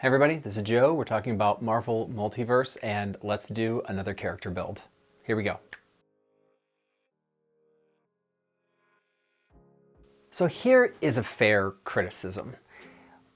Hey everybody, this is Joe. We're talking about Marvel Multiverse, and let's do another character build. Here we go. So here is a fair criticism.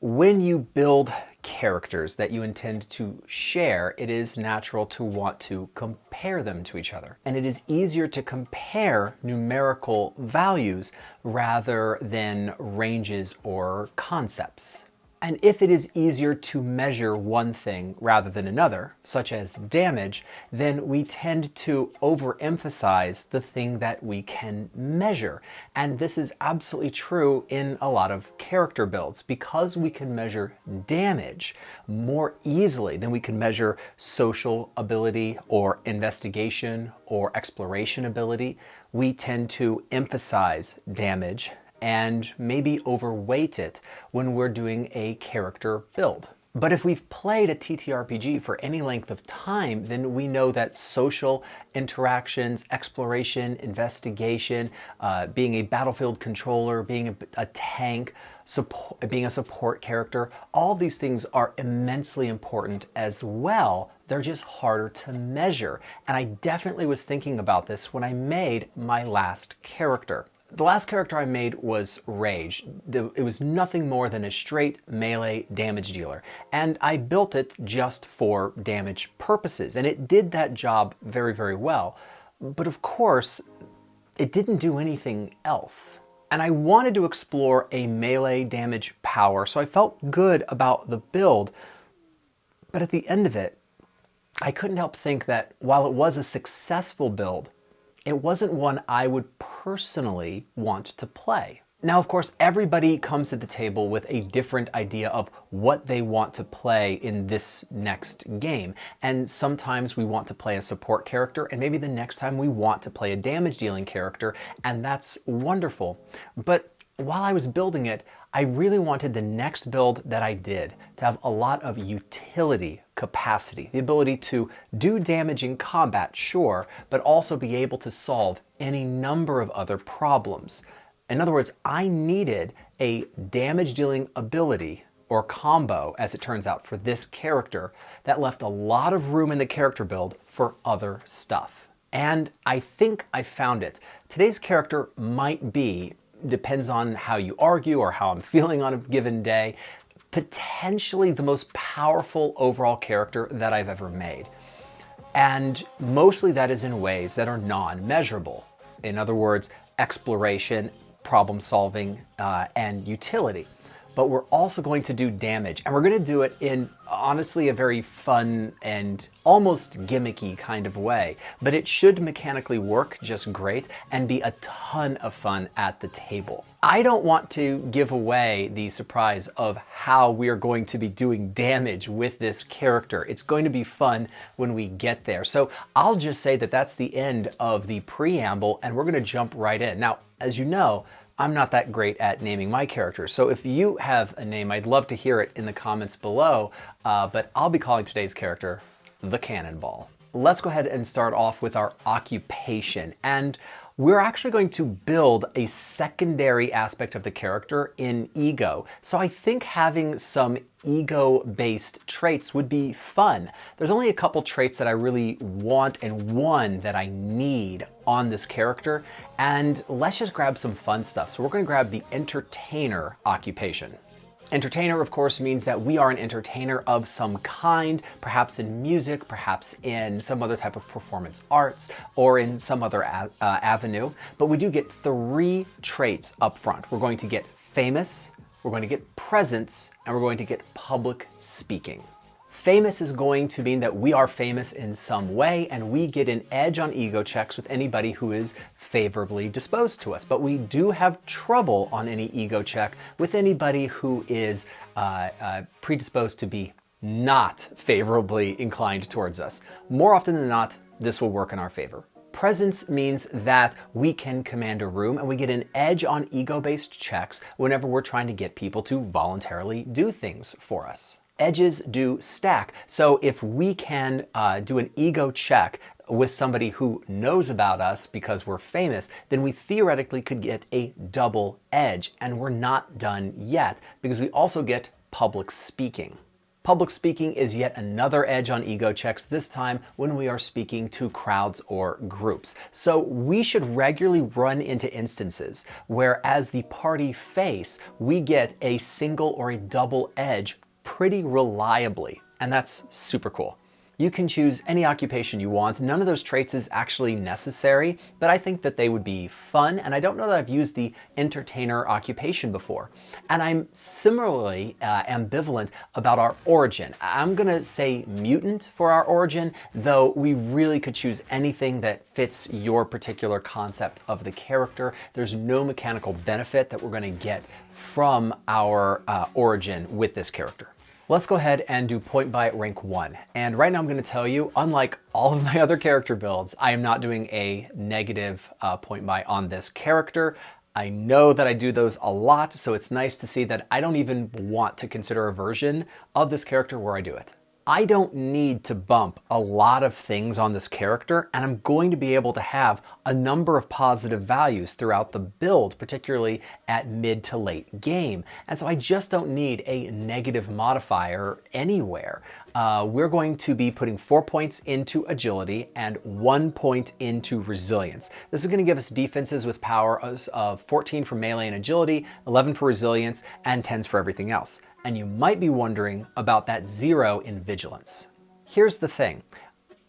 When you build characters that you intend to share, it is natural to want to compare them to each other. And it is easier to compare numerical values rather than ranges or concepts. And if it is easier to measure one thing rather than another, such as damage, then we tend to overemphasize the thing that we can measure. And this is absolutely true in a lot of character builds. Because we can measure damage more easily than we can measure social ability or investigation or exploration ability, we tend to emphasize damage and maybe overweight it when we're doing a character build. But if we've played a TTRPG for any length of time, then we know that social interactions, exploration, investigation, being a battlefield controller, being a tank, being a support character, all these things are immensely important as well. They're just harder to measure. And I definitely was thinking about this when I made my last character. The last character I made was Rage. It was nothing more than a straight melee damage dealer, and I built it just for damage purposes, and it did that job very, very well. But of course, it didn't do anything else. And I wanted to explore a melee damage power, so I felt good about the build. But at the end of it, I couldn't help think that while it was a successful build, it wasn't one I would personally want to play. Now, of course, everybody comes to the table with a different idea of what they want to play in this next game. And sometimes we want to play a support character, and maybe the next time we want to play a damage dealing character, and that's wonderful. But while I was building it, I really wanted the next build that I did to have a lot of utility capacity, the ability to do damage in combat, sure, but also be able to solve any number of other problems. In other words, I needed a damage dealing ability or combo, as it turns out, for this character that left a lot of room in the character build for other stuff. And I think I found it. Today's character might be, depends on how you argue or how I'm feeling on a given day, potentially the most powerful overall character that I've ever made. And mostly that is in ways that are non-measurable. In other words, exploration, problem solving, and utility. But we're also going to do damage, and we're going to do it in honestly a very fun and almost gimmicky kind of way. But it should mechanically work just great and be a ton of fun at the table. I don't want to give away the surprise of how we are going to be doing damage with this character. It's going to be fun when we get there. So I'll just say that that's the end of the preamble, and we're going to jump right in. Now, as you know, I'm not that great at naming my characters, so if you have a name, I'd love to hear it in the comments below, but I'll be calling today's character the Cannonball. Let's go ahead and start off with our occupation, and we're actually going to build a secondary aspect of the character in ego. So I think having some ego-based traits would be fun. There's only a couple traits that I really want and one that I need on this character, and let's just grab some fun stuff. So we're going to grab the entertainer occupation. Entertainer, of course, means that we are an entertainer of some kind, perhaps in music, perhaps in some other type of performance arts, or in some other avenue. But we do get 3 traits up front. We're going to get famous, we're going to get presence, and we're going to get public speaking. Famous is going to mean that we are famous in some way, and we get an edge on ego checks with anybody who is favorably disposed to us. But we do have trouble on any ego check with anybody who is predisposed to be not favorably inclined towards us. More often than not, this will work in our favor. Presence means that we can command a room, and we get an edge on ego-based checks whenever we're trying to get people to voluntarily do things for us. Edges do stack, so if we can do an ego check with somebody who knows about us because we're famous, then we theoretically could get a double edge, and we're not done yet because we also get public speaking. Public speaking is yet another edge on ego checks, this time when we are speaking to crowds or groups. So we should regularly run into instances where as the party face, we get a single or a double edge pretty reliably, and that's super cool. You can choose any occupation you want. None of those traits is actually necessary, but I think that they would be fun, and I don't know that I've used the entertainer occupation before. And I'm similarly ambivalent about our origin. I'm gonna say mutant for our origin, though we really could choose anything that fits your particular concept of the character. There's no mechanical benefit that we're gonna get from our origin with this character. Let's go ahead and do point buy rank 1. And right now I'm going to tell you, unlike all of my other character builds, I am not doing a negative point buy on this character. I know that I do those a lot, so it's nice to see that I don't even want to consider a version of this character where I do it. I don't need to bump a lot of things on this character, and I'm going to be able to have a number of positive values throughout the build, particularly at mid to late game. And so I just don't need a negative modifier anywhere. We're going to be putting 4 points into agility and 1 point into resilience. This is going to give us defenses with powers of 14 for melee and agility, 11 for resilience, and 10s for everything else. And you might be wondering about that 0 in vigilance. Here's the thing.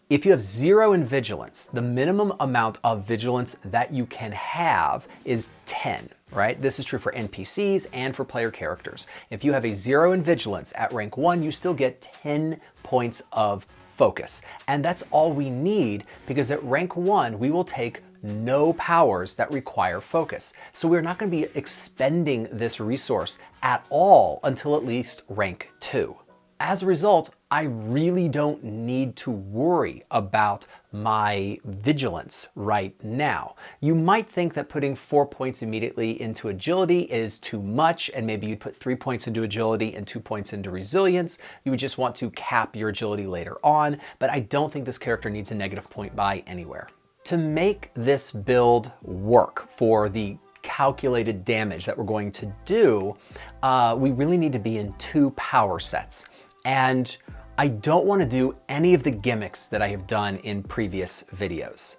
If you have 0 in vigilance, the minimum amount of vigilance that you can have is 10, right? This is true for NPCs and for player characters. If you have a 0 in vigilance at rank 1, you still get 10 points of focus. And that's all we need, because at rank 1, we will take no powers that require focus. So we're not going to be expending this resource at all until at least rank 2. As a result, I really don't need to worry about my vigilance right now. You might think that putting 4 points immediately into agility is too much, and maybe you'd put 3 points into agility and 2 points into resilience. You would just want to cap your agility later on, but I don't think this character needs a negative point buy anywhere. To make this build work for the calculated damage that we're going to do, we really need to be in 2 power sets. And I don't want to do any of the gimmicks that I have done in previous videos.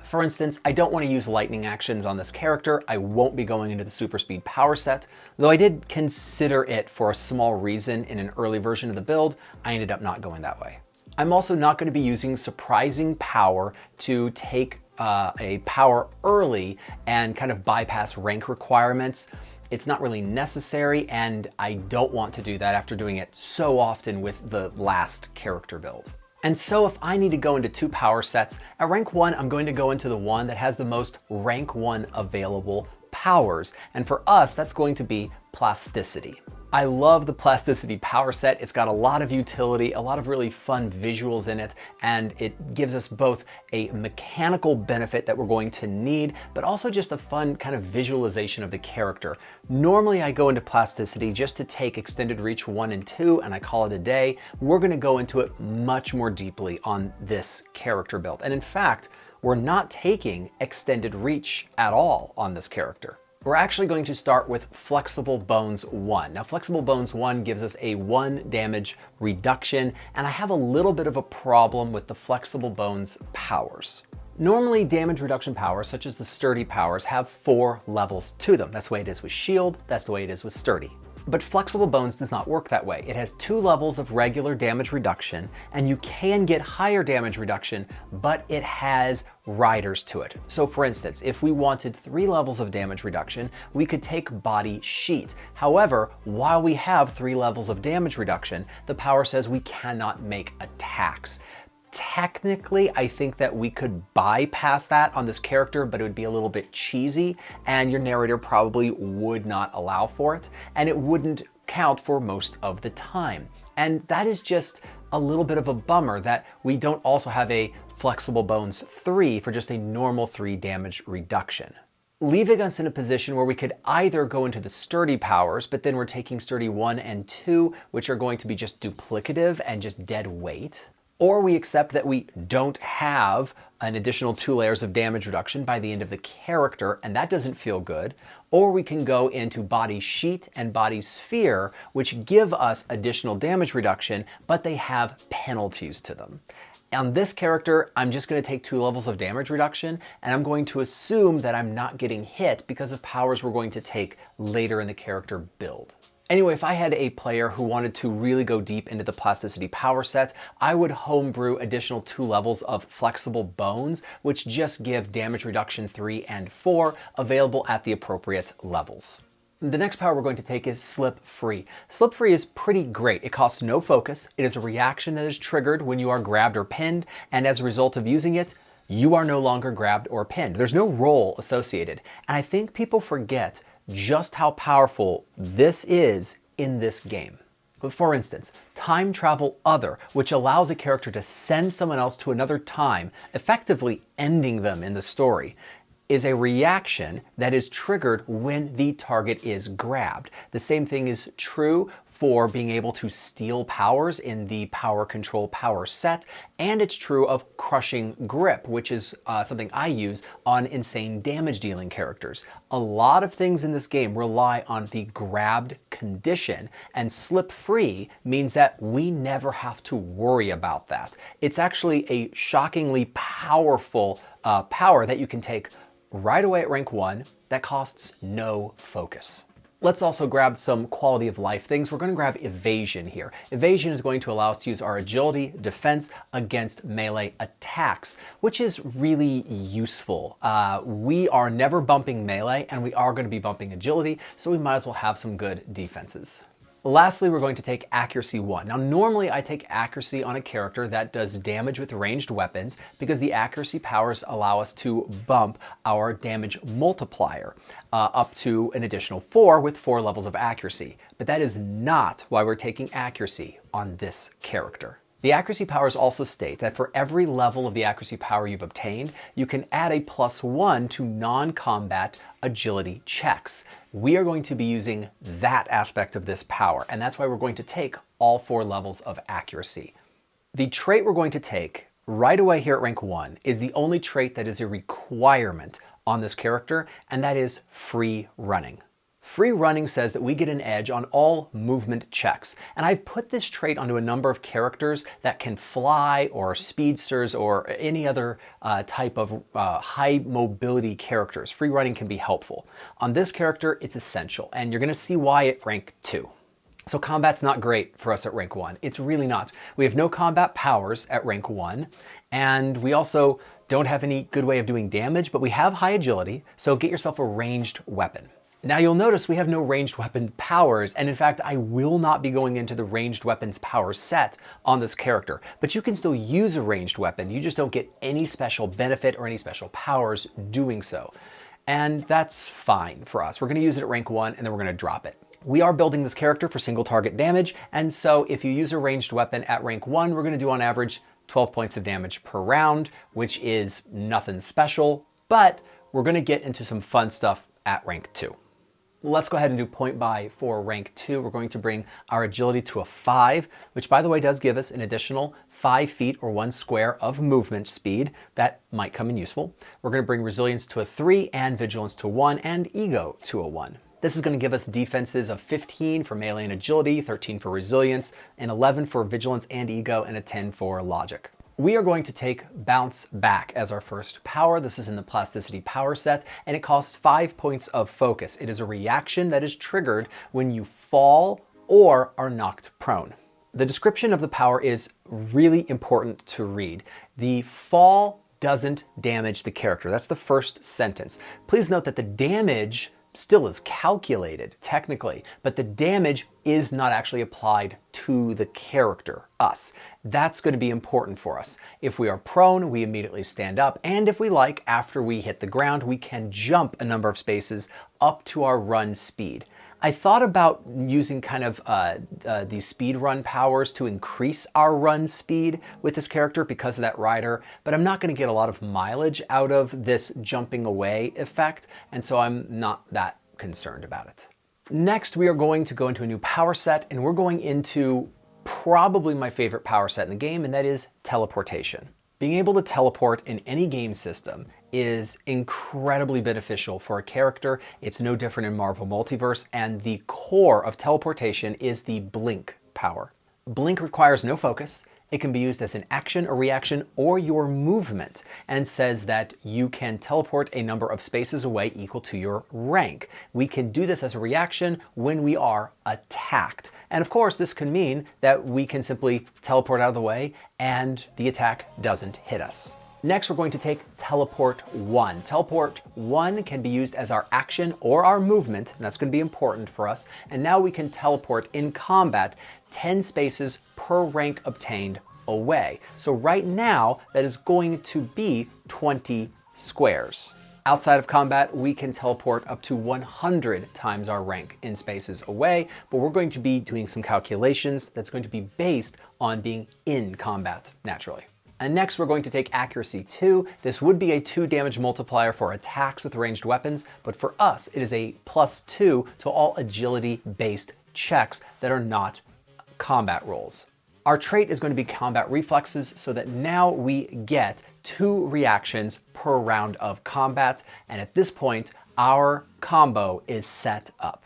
For instance, I don't want to use lightning actions on this character. I won't be going into the super speed power set, though I did consider it for a small reason in an early version of the build. I ended up not going that way. I'm also not going to be using surprising power to take a power early and kind of bypass rank requirements. It's not really necessary, and I don't want to do that after doing it so often with the last character build. And so if I need to go into 2 power sets, at rank 1, I'm going to go into the one that has the most rank 1 available powers. And for us, that's going to be plasticity. I love the plasticity power set. It's got a lot of utility, a lot of really fun visuals in it, and it gives us both a mechanical benefit that we're going to need, but also just a fun kind of visualization of the character. Normally I go into plasticity just to take extended reach 1 and 2, and I call it a day. We're gonna go into it much more deeply on this character build. And in fact, we're not taking extended reach at all on this character. We're actually going to start with Flexible Bones 1. Now, Flexible Bones 1 gives us a 1 damage reduction, and I have a little bit of a problem with the Flexible Bones powers. Normally, damage reduction powers, such as the Sturdy powers, have 4 levels to them. That's the way it is with Shield, that's the way it is with Sturdy. But Flexible Bones does not work that way. It has 2 levels of regular damage reduction, and you can get higher damage reduction, but it has riders to it. So for instance, if we wanted 3 levels of damage reduction, we could take Body Sheet. However, while we have 3 levels of damage reduction, the power says we cannot make attacks. Technically, I think that we could bypass that on this character, but it would be a little bit cheesy, and your narrator probably would not allow for it, and it wouldn't count for most of the time. And that is just a little bit of a bummer that we don't also have a Flexible Bones 3 for just a normal 3 damage reduction, leaving us in a position where we could either go into the Sturdy powers, but then we're taking Sturdy 1 and 2, which are going to be just duplicative and just dead weight. Or we accept that we don't have an additional 2 layers of damage reduction by the end of the character, and that doesn't feel good. Or we can go into Body Sheet and Body Sphere, which give us additional damage reduction, but they have penalties to them. On this character, I'm just going to take 2 levels of damage reduction, and I'm going to assume that I'm not getting hit because of powers we're going to take later in the character build. Anyway, if I had a player who wanted to really go deep into the plasticity power set, I would homebrew additional 2 levels of flexible bones, which just give damage reduction 3 and 4 available at the appropriate levels. The next power we're going to take is Slip Free. Slip Free is pretty great. It costs no focus. It is a reaction that is triggered when you are grabbed or pinned, and as a result of using it, you are no longer grabbed or pinned. There's no roll associated, and I think people forget just how powerful this is in this game. For instance, Time Travel Other, which allows a character to send someone else to another time, effectively ending them in the story, is a reaction that is triggered when the target is grabbed. The same thing is true for being able to steal powers in the Power Control power set, and it's true of Crushing Grip, which is something I use on insane damage dealing characters. A lot of things in this game rely on the grabbed condition, and Slip Free means that we never have to worry about that. It's actually a shockingly powerful power that you can take right away at rank 1 that costs no focus. Let's also grab some quality of life things. We're going to grab Evasion here. Evasion is going to allow us to use our agility defense against melee attacks, which is really useful. We are never bumping melee, and we are going to be bumping agility, so we might as well have some good defenses. Lastly, we're going to take Accuracy 1. Now, normally I take Accuracy on a character that does damage with ranged weapons because the Accuracy powers allow us to bump our damage multiplier up to an additional 4 with 4 levels of Accuracy. But that is not why we're taking Accuracy on this character. The accuracy powers also state that for every level of the accuracy power you've obtained, you can add a +1 to non-combat agility checks. We are going to be using that aspect of this power, and that's why we're going to take all 4 levels of accuracy. The trait we're going to take right away here at rank 1 is the only trait that is a requirement on this character, and that is free running. Free running says that we get an edge on all movement checks, and I've put this trait onto a number of characters that can fly or speedsters or any other type of high mobility characters. Free running can be helpful. On this character, it's essential, and you're going to see why at rank 2. So combat's not great for us at rank 1. It's really not. We have no combat powers at rank 1, and we also don't have any good way of doing damage, but we have high agility, so get yourself a ranged weapon. Now you'll notice we have no ranged weapon powers, and in fact I will not be going into the ranged weapons power set on this character, but you can still use a ranged weapon, you just don't get any special benefit or any special powers doing so. And that's fine for us. We're going to use it at rank 1 and then we're going to drop it. We are building this character for single target damage, and so if you use a ranged weapon at rank 1, we're going to do on average 12 points of damage per round, which is nothing special, but we're going to get into some fun stuff at rank 2. Let's go ahead and do point buy for rank 2. We're going to bring our agility to a 5, which by the way does give us an additional 5 feet or 1 square of movement speed. That might come in useful. We're going to bring resilience to a 3 and vigilance to 1 and ego to a 1. This is going to give us defenses of 15 for melee and agility, 13 for resilience, and 11 for vigilance and ego, and a 10 for logic. We are going to take Bounce Back as our first power. This is in the Plasticity power set, and it costs 5 points of focus. It is a reaction that is triggered when you fall or are knocked prone. The description of the power is really important to read. The fall doesn't damage the character. That's the first sentence. Please note that the damage still is calculated technically, but the damage is not actually applied to the character, us. That's going to be important for us. If we are prone, we immediately stand up, and if we like, after we hit the ground, we can jump a number of spaces up to our run speed. I thought about using kind of these speed run powers to increase our run speed with this character because of that rider, but I'm not going to get a lot of mileage out of this jumping away effect, and so I'm not that concerned about it. Next, we are going to go into a new power set, and we're going into probably my favorite power set in the game, and that is teleportation. Being able to teleport in any game system is incredibly beneficial for a character. It's no different in Marvel Multiverse, and the core of teleportation is the blink power. Blink requires no focus. It can be used as an action, a reaction, or your movement, and says that you can teleport a number of spaces away equal to your rank. We can do this as a reaction when we are attacked. And of course, this can mean that we can simply teleport out of the way and the attack doesn't hit us. Next, we're going to take Teleport 1. Teleport 1 can be used as our action or our movement, and that's going to be important for us. And now we can teleport in combat 10 spaces per rank obtained away. So right now, that is going to be 20 squares. Outside of combat, we can teleport up to 100 times our rank in spaces away, but we're going to be doing some calculations that's going to be based on being in combat naturally. And next, we're going to take Accuracy 2. This would be a 2 damage multiplier for attacks with ranged weapons, but for us, it is a +2 to all agility-based checks that are not combat rolls. Our trait is going to be combat reflexes, so that now we get 2 reactions per round of combat, and at this point, our combo is set up.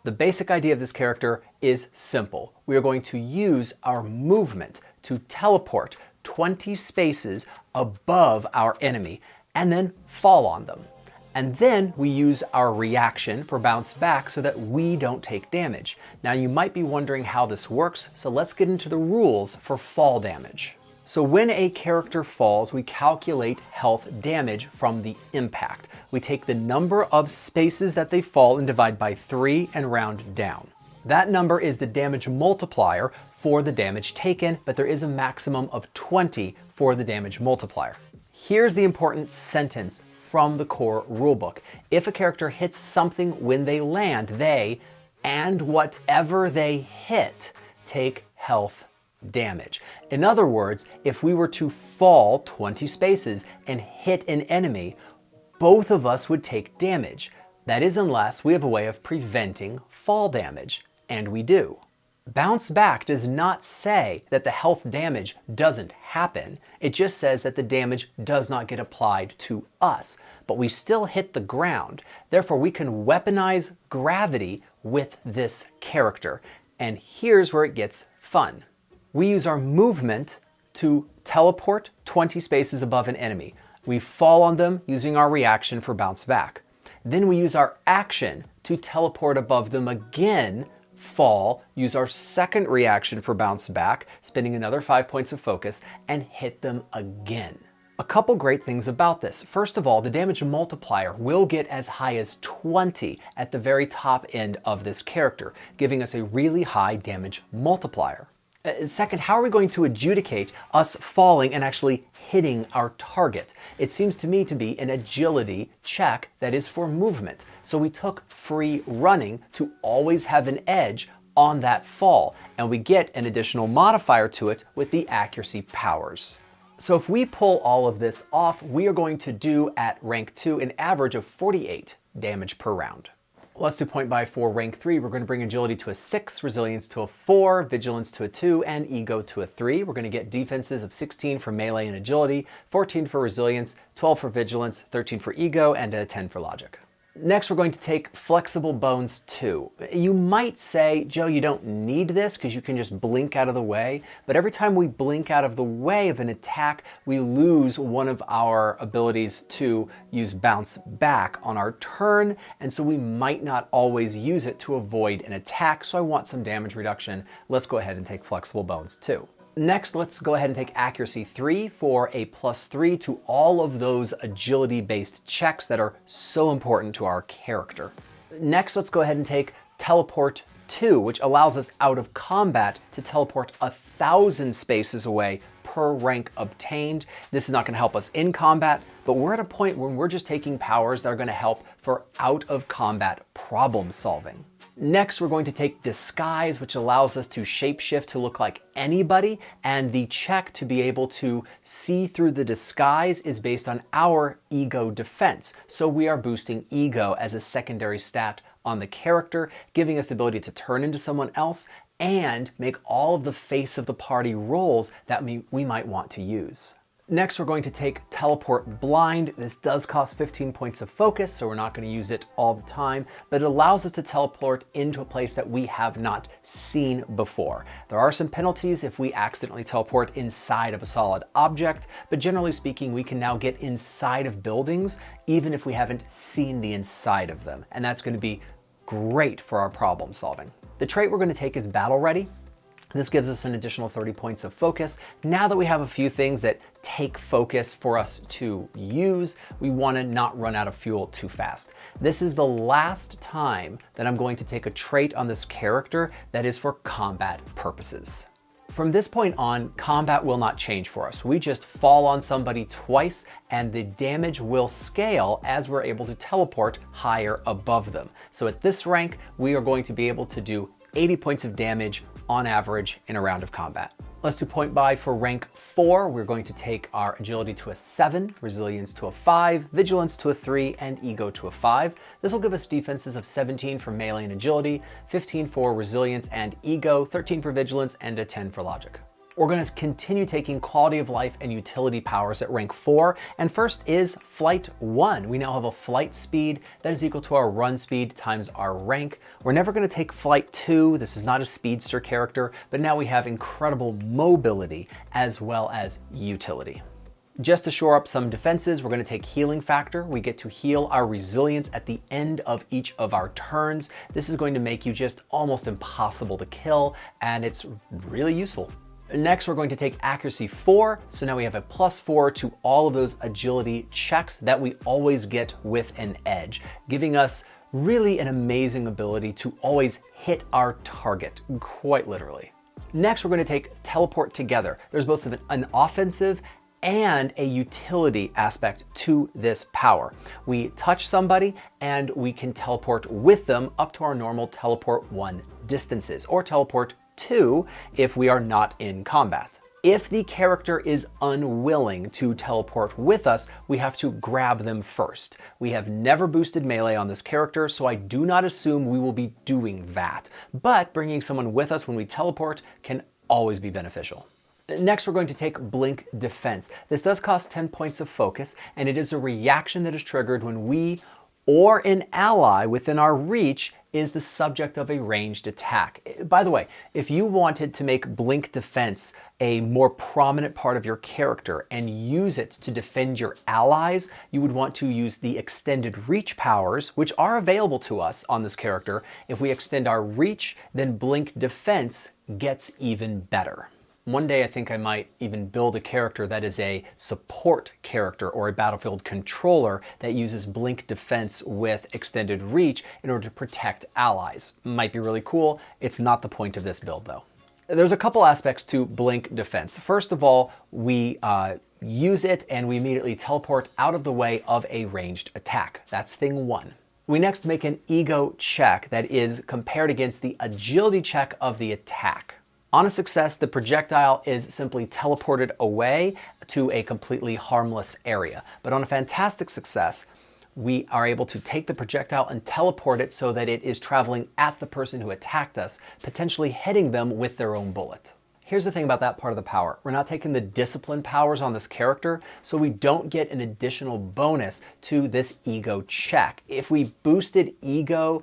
The basic idea of this character is simple. We are going to use our movement to teleport 20 spaces above our enemy and then fall on them. And then we use our reaction for bounce back so that we don't take damage. Now you might be wondering how this works, so let's get into the rules for fall damage. So when a character falls, we calculate health damage from the impact. We take the number of spaces that they fall and divide by 3 and round down. That number is the damage multiplier for the damage taken, but there is a maximum of 20 for the damage multiplier. Here's the important sentence from the core rulebook. If a character hits something when they land, they, and whatever they hit, take health damage. In other words, if we were to fall 20 spaces and hit an enemy, both of us would take damage. That is, unless we have a way of preventing fall damage, and we do. Bounce back does not say that the health damage doesn't happen. It just says that the damage does not get applied to us, but we still hit the ground. Therefore, we can weaponize gravity with this character. And here's where it gets fun. We use our movement to teleport 20 spaces above an enemy. We fall on them using our reaction for bounce back. Then we use our action to teleport above them again, fall, use our second reaction for bounce back, spending another 5 points of focus, and hit them again. A couple great things about this. First of all, the damage multiplier will get as high as 20 at the very top end of this character, giving us a really high damage multiplier. Second, how are we going to adjudicate us falling and actually hitting our target? It seems to me to be an agility check that is for movement. So we took free running to always have an edge on that fall, and we get an additional modifier to it with the accuracy powers. So if we pull all of this off, we are going to do at rank 2 an average of 48 damage per round. Let's do point buy for rank 3. We're going to bring agility to a 6, resilience to a 4, vigilance to a 2, and ego to a 3. We're going to get defenses of 16 for melee and agility, 14 for resilience, 12 for vigilance, 13 for ego, and a 10 for logic. Next, we're going to take flexible bones 2. You might say, Joe, you don't need this because you can just blink out of the way. But every time we blink out of the way of an attack, we lose one of our abilities to use bounce back on our turn. And so we might not always use it to avoid an attack. So I want some damage reduction. Let's go ahead and take flexible bones 2. Next, let's go ahead and take accuracy 3 for a +3 to all of those agility-based checks that are so important to our character. Next, let's go ahead and take teleport 2, which allows us out of combat to teleport 1,000 spaces away per rank obtained. This is not going to help us in combat, but we're at a point when we're just taking powers that are going to help for out of combat problem solving. Next, we're going to take Disguise, which allows us to shapeshift to look like anybody, and the check to be able to see through the disguise is based on our ego defense. So we are boosting ego as a secondary stat on the character, giving us the ability to turn into someone else and make all of the face of the party roles that we might want to use. Next, we're going to take Teleport Blind. This does cost 15 points of focus, so we're not going to use it all the time, but it allows us to teleport into a place that we have not seen before. There are some penalties if we accidentally teleport inside of a solid object, but generally speaking, we can now get inside of buildings, even if we haven't seen the inside of them, and that's going to be great for our problem solving. The trait we're going to take is Battle Ready. This gives us an additional 30 points of focus. Now that we have a few things that take focus for us to use, we want to not run out of fuel too fast. This is the last time that I'm going to take a trait on this character that is for combat purposes. From this point on, combat will not change for us. We just fall on somebody twice and the damage will scale as we're able to teleport higher above them. So at this rank, we are going to be able to do 80 points of damage on average in a round of combat. Let's do point buy for rank 4. We're going to take our agility to a 7, resilience to a 5, vigilance to a 3, and ego to a 5. This will give us defenses of 17 for melee and agility, 15 for resilience and ego, 13 for vigilance, and a 10 for logic. We're going to continue taking quality of life and utility powers at rank 4, and first is flight 1. We now have a flight speed that is equal to our run speed times our rank. We're never going to take flight 2. This is not a speedster character, but now we have incredible mobility as well as utility. Just to shore up some defenses, we're going to take healing factor. We get to heal our resilience at the end of each of our turns. This is going to make you just almost impossible to kill, and it's really useful. Next, we're going to take accuracy 4. So now we have a +4 to all of those agility checks that we always get with an edge, giving us really an amazing ability to always hit our target, quite literally. Next, we're going to take teleport together. There's both an offensive and a utility aspect to this power. We touch somebody and we can teleport with them up to our normal teleport 1 distances, or teleport 2 if we are not in combat. If the character is unwilling to teleport with us, we have to grab them first. We have never boosted melee on this character, so I do not assume we will be doing that. But bringing someone with us when we teleport can always be beneficial. Next, we're going to take Blink Defense. This does cost 10 points of focus, and it is a reaction that is triggered when we or an ally within our reach is the subject of a ranged attack. By the way, if you wanted to make Blink Defense a more prominent part of your character and use it to defend your allies, you would want to use the extended reach powers, which are available to us on this character. If we extend our reach, then Blink Defense gets even better. One day I think I might even build a character that is a support character or a battlefield controller that uses Blink Defense with extended reach in order to protect allies. Might be really cool. It's not the point of this build though. There's a couple aspects to Blink Defense. First of all, we use it and we immediately teleport out of the way of a ranged attack. That's thing 1. We next make an ego check that is compared against the agility check of the attack. On a success, the projectile is simply teleported away to a completely harmless area. But on a fantastic success, we are able to take the projectile and teleport it so that it is traveling at the person who attacked us, potentially hitting them with their own bullet. Here's the thing about that part of the power. We're not taking the discipline powers on this character, so we don't get an additional bonus to this ego check. If we boosted ego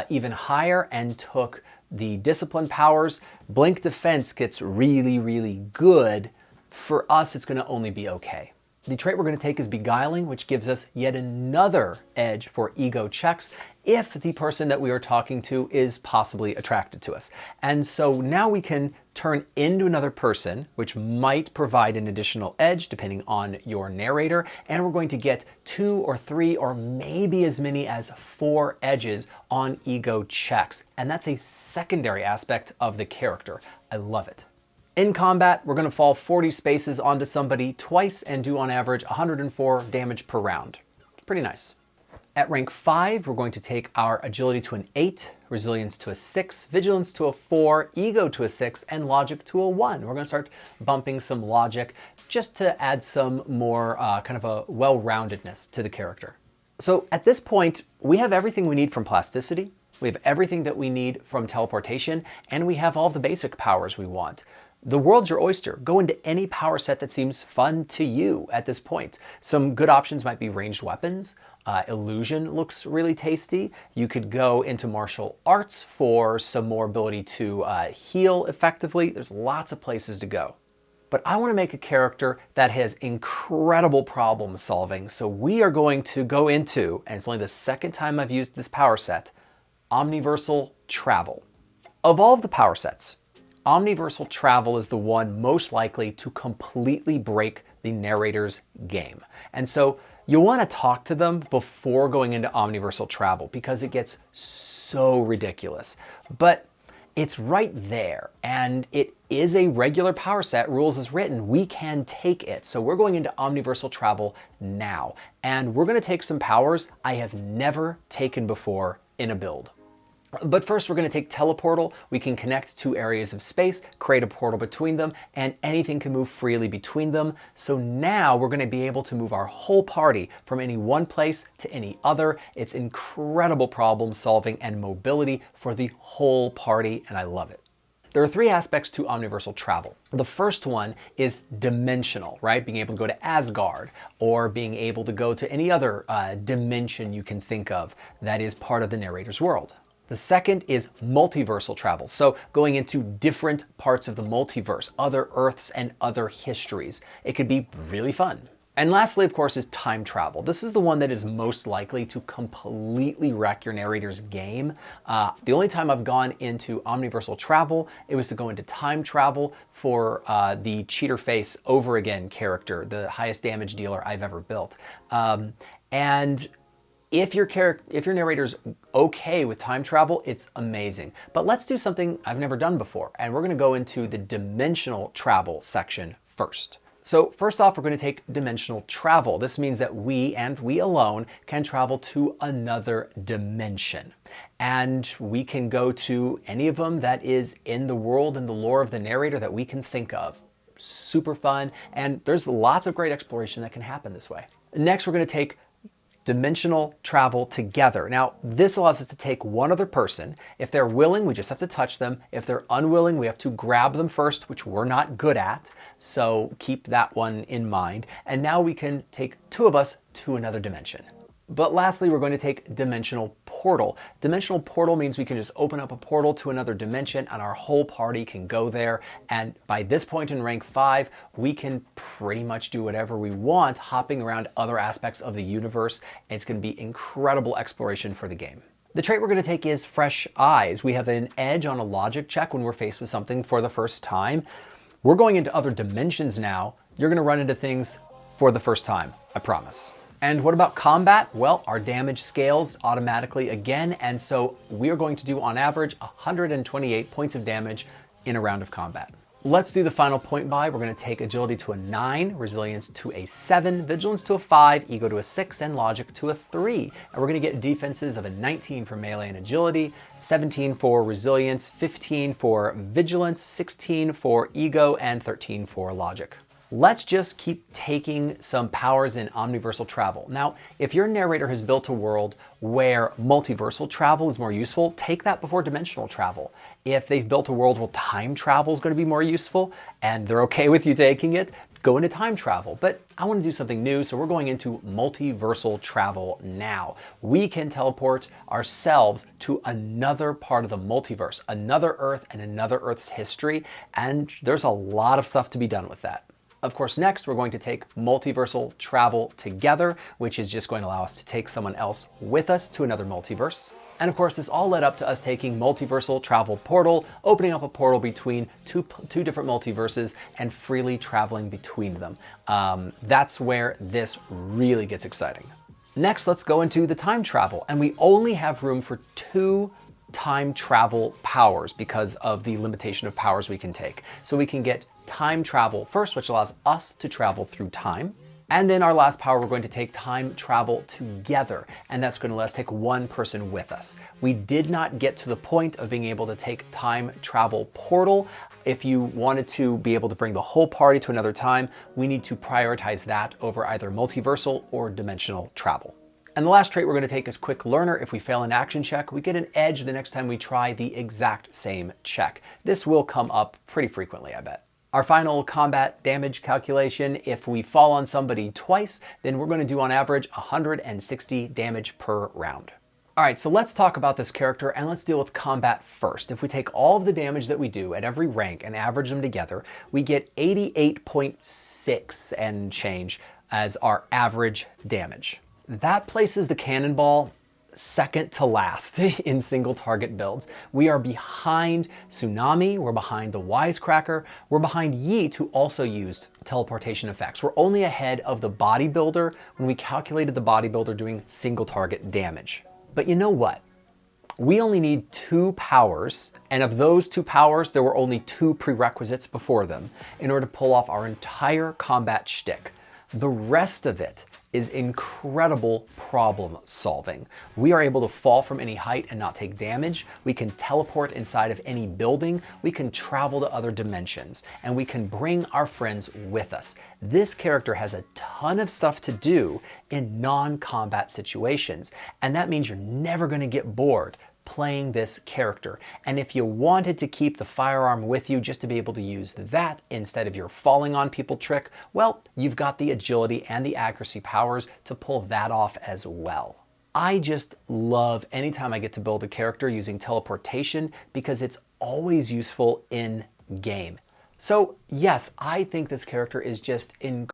even higher and took the discipline powers, Blink Defense gets really, really good. For us, it's going to only be okay. The trait we're going to take is Beguiling, which gives us yet another edge for ego checks if the person that we are talking to is possibly attracted to us. And so now we can turn into another person, which might provide an additional edge depending on your narrator, and we're going to get 2 or 3 or maybe as many as 4 edges on ego checks. And that's a secondary aspect of the character. I love it. In combat, we're going to fall 40 spaces onto somebody twice and do on average 104 damage per round. Pretty nice. At rank 5, we're going to take our agility to an 8, resilience to a 6, vigilance to a 4, ego to a 6, and logic to a 1. We're going to start bumping some logic just to add some more kind of a well-roundedness to the character. So at this point, we have everything we need from plasticity, We have everything that we need from teleportation, and we have all the basic powers we want. The world's your oyster. Go into any power set that seems fun to you at this point. Some good options might be ranged weapons. Illusion looks really tasty. You could go into martial arts for some more ability to heal effectively. There's lots of places to go. But I want to make a character that has incredible problem solving. So we are going to go into, and it's only the second time I've used this power set, Omniversal Travel. Of all of the power sets, Omniversal Travel is the one most likely to completely break the narrator's game. And so you'll want to talk to them before going into Omniversal Travel because it gets so ridiculous. But it's right there, and it is a regular power set, rules as written. We can take it. So we're going into Omniversal Travel now, and we're going to take some powers I have never taken before in a build. But first, we're going to take Teleportal. We can connect two areas of space, create a portal between them, and anything can move freely between them. So now we're going to be able to move our whole party from any one place to any other. It's incredible problem solving and mobility for the whole party, and I love it. There are three aspects to Omniversal Travel. The first one is dimensional, right? Being able to go to Asgard or being able to go to any other dimension you can think of that is part of the narrator's world. The second is multiversal travel, so going into different parts of the multiverse, other Earths and other histories. It could be really fun. And lastly, of course, is time travel. This is the one that is most likely to completely wreck your narrator's game. The only time I've gone into Omniversal Travel, it was to go into time travel for the Cheater Face Over Again character, the highest damage dealer I've ever built. And if your narrator's okay with time travel, it's amazing. But let's do something I've never done before, and we're going to go into the dimensional travel section first. So first off, we're going to take dimensional travel. This means that we, and we alone, can travel to another dimension. And we can go to any of them that is in the world and the lore of the narrator that we can think of. Super fun, and there's lots of great exploration that can happen this way. Next, we're going to take dimensional travel together. Now, this allows us to take one other person. If they're willing, we just have to touch them. If they're unwilling, we have to grab them first, which we're not good at. So keep that one in mind. And now we can take two of us to another dimension. But lastly, we're going to take dimensional portal. Dimensional portal means we can just open up a portal to another dimension and our whole party can go there. And by this point in rank 5, we can pretty much do whatever we want, hopping around other aspects of the universe. And it's going to be incredible exploration for the game. The trait we're going to take is Fresh Eyes. We have an edge on a logic check when we're faced with something for the first time. We're going into other dimensions now. You're going to run into things for the first time, I promise. And what about combat? Well, our damage scales automatically again, and so we are going to do on average 128 points of damage in a round of combat. Let's do the final point buy. We're going to take agility to a 9, resilience to a 7, vigilance to a 5, ego to a 6, and logic to a 3. And we're going to get defenses of a 19 for melee and agility, 17 for resilience, 15 for vigilance, 16 for ego, and 13 for logic. Let's just keep taking some powers in Omniversal Travel. Now, if your narrator has built a world where multiversal travel is more useful, take that before dimensional travel. If they've built a world where time travel is going to be more useful and they're okay with you taking it, go into time travel. But I want to do something new, so we're going into multiversal travel now. We can teleport ourselves to another part of the multiverse, another Earth and another Earth's history, and there's a lot of stuff to be done with that. Of course, next we're going to take multiversal travel together, which is just going to allow us to take someone else with us to another multiverse. And of course, this all led up to us taking multiversal travel portal, opening up a portal between two different multiverses and freely traveling between them. That's where this really gets exciting. Next, let's go into the time travel, and we only have room for 2 time travel powers because of the limitation of powers we can take. So we can get time travel first, which allows us to travel through time. And then our last power, we're going to take time travel together, and that's going to let us take one person with us. We did not get to the point of being able to take time travel portal. If you wanted to be able to bring the whole party to another time, we need to prioritize that over either multiversal or dimensional travel. And the last trait we're going to take is Quick Learner. If we fail an action check, we get an edge the next time we try the exact same check. This will come up pretty frequently, I bet. Our final combat damage calculation, if we fall on somebody twice, then we're going to do on average 160 damage per round. All right, so let's talk about this character and let's deal with combat first. If we take all of the damage that we do at every rank and average them together, we get 88.6 and change as our average damage. That places the Cannonball second to last in single target builds. We are behind Tsunami, we're behind the Wisecracker, we're behind Yeet, who also used teleportation effects. We're only ahead of the Bodybuilder when we calculated the Bodybuilder doing single target damage. But you know what? We only need 2 powers, and of those 2 powers, there were only 2 prerequisites before them in order to pull off our entire combat shtick. The rest of it is incredible problem solving. We are able to fall from any height and not take damage. We can teleport inside of any building. We can travel to other dimensions, and we can bring our friends with us. This character has a ton of stuff to do in non-combat situations, and that means you're never going to get bored playing this character. And if you wanted to keep the firearm with you just to be able to use that instead of your falling on people trick, well, you've got the agility and the accuracy powers to pull that off as well. I just love anytime I get to build a character using teleportation because it's always useful in game. So yes, I think this character is just incredible.